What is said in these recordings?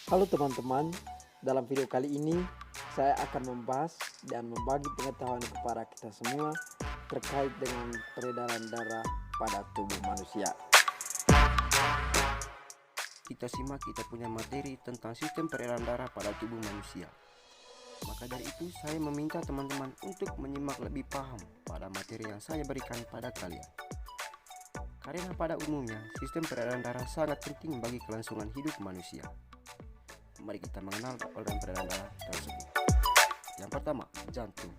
Halo teman-teman, dalam video kali ini saya akan membahas dan membagi pengetahuan kepada kita semua terkait dengan peredaran darah pada tubuh manusia. Kita simak kita punya materi tentang sistem peredaran darah pada tubuh manusia. Maka dari itu saya meminta teman-teman untuk menyimak lebih paham pada materi yang saya berikan pada kalian. Karena pada umumnya sistem peredaran darah sangat penting bagi kelangsungan hidup manusia. Mari kita mengenal organ peredaran darah tersebut. Yang pertama, jantung.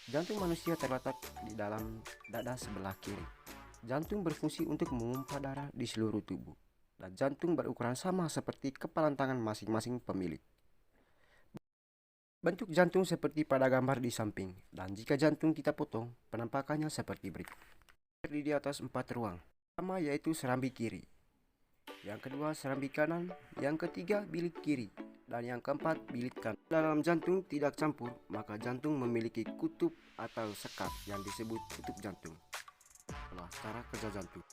Jantung manusia terletak di dalam dada sebelah kiri. Jantung berfungsi untuk memompa darah di seluruh tubuh. Dan jantung berukuran sama seperti kepalan tangan masing-masing pemilik. Bentuk jantung seperti pada gambar di samping, dan jika jantung kita potong, penampakannya seperti berikut. Terdiri di atas 4 ruang. Pertama yaitu serambi kiri, yang kedua serambi kanan, yang ketiga bilik kiri, dan yang keempat bilik kanan. Dalam jantung tidak campur, maka jantung memiliki kutub atau sekat yang disebut kutub jantung. Cara kerja jantung.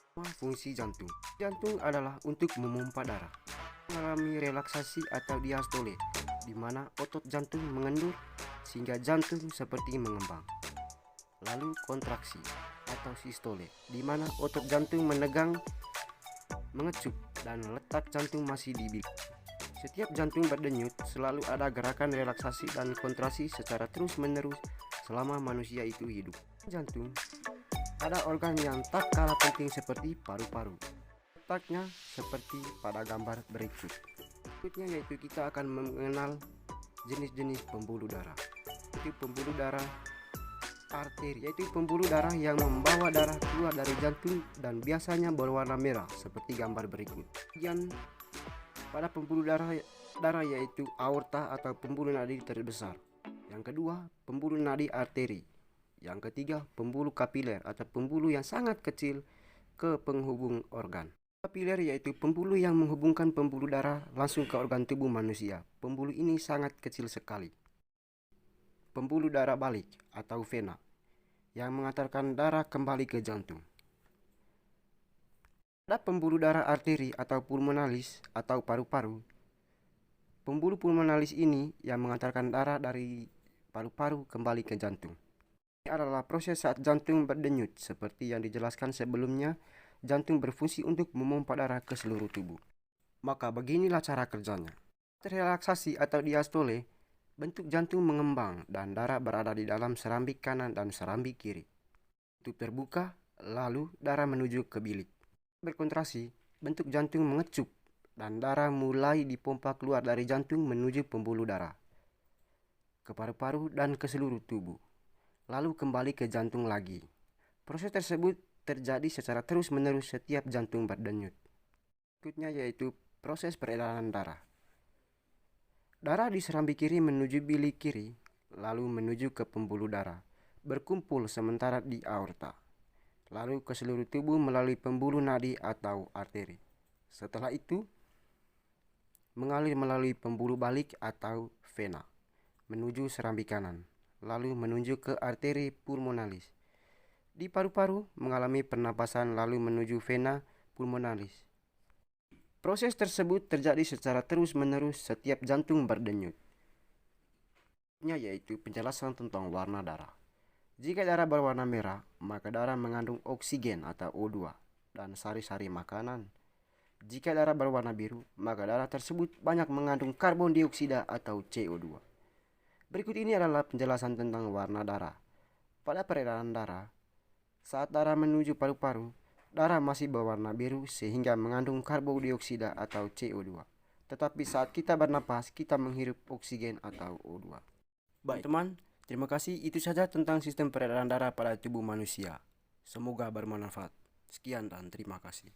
Fungsi jantung. Jantung adalah untuk memompa darah. Mengalami relaksasi atau diastole, di mana otot jantung mengendur sehingga jantung seperti mengembang. Lalu kontraksi atau sistole, di mana otot jantung menegang, mengecup, dan letak jantung masih di bilik. Setiap jantung berdenyut selalu ada gerakan relaksasi dan kontraksi secara terus-menerus selama manusia itu hidup. Jantung ada organ yang tak kalah penting seperti paru-paru. Letaknya seperti pada gambar berikut. Berikutnya yaitu kita akan mengenal jenis-jenis pembuluh darah. Yaitu pembuluh darah arteri, yaitu pembuluh darah yang membawa darah keluar dari jantung dan biasanya berwarna merah seperti gambar berikut. Kemudian pada pembuluh darah yaitu aorta atau pembuluh nadi terbesar. Yang kedua, pembuluh nadi arteri. Yang ketiga, pembuluh kapiler atau pembuluh yang sangat kecil ke penghubung organ. Kapiler yaitu pembuluh yang menghubungkan pembuluh darah langsung ke organ tubuh manusia. Pembuluh ini sangat kecil sekali. Pembuluh darah balik atau vena yang mengantarkan darah kembali ke jantung. Ada pembuluh darah arteri atau pulmonalis atau paru-paru. Pembuluh pulmonalis ini yang mengantarkan darah dari paru-paru kembali ke jantung. Ini adalah proses saat jantung berdenyut. Seperti yang dijelaskan sebelumnya, jantung berfungsi untuk memompa darah ke seluruh tubuh. Maka beginilah cara kerjanya. Relaksasi atau diastole, bentuk jantung mengembang dan darah berada di dalam serambi kanan dan serambi kiri. Tutup terbuka, lalu darah menuju ke bilik. Berkontraksi, bentuk jantung mengecup dan darah mulai dipompa keluar dari jantung menuju pembuluh darah, ke paru-paru dan ke seluruh tubuh. Lalu kembali ke jantung lagi. Proses tersebut terjadi secara terus-menerus setiap jantung berdenyut. Berikutnya yaitu proses peredaran darah. Darah di serambi kiri menuju bilik kiri, lalu menuju ke pembuluh darah, berkumpul sementara di aorta, lalu ke seluruh tubuh melalui pembuluh nadi atau arteri. Setelah itu, mengalir melalui pembuluh balik atau vena, menuju serambi kanan, lalu menuju ke arteri pulmonalis. Di paru-paru mengalami pernapasan lalu menuju vena pulmonalis. Proses tersebut terjadi secara terus-menerus setiap jantung berdenyut. Yaitu penjelasan tentang warna darah. Jika darah berwarna merah, maka darah mengandung oksigen atau O2 dan sari-sari makanan. Jika darah berwarna biru, maka darah tersebut banyak mengandung karbon dioksida atau CO2. Berikut ini adalah penjelasan tentang warna darah. Pada peredaran darah, saat darah menuju paru-paru, darah masih berwarna biru sehingga mengandung karbon dioksida atau CO2. Tetapi saat kita bernapas, kita menghirup oksigen atau O2. Baik teman, terima kasih. Itu saja tentang sistem peredaran darah pada tubuh manusia. Semoga bermanfaat. Sekian dan terima kasih.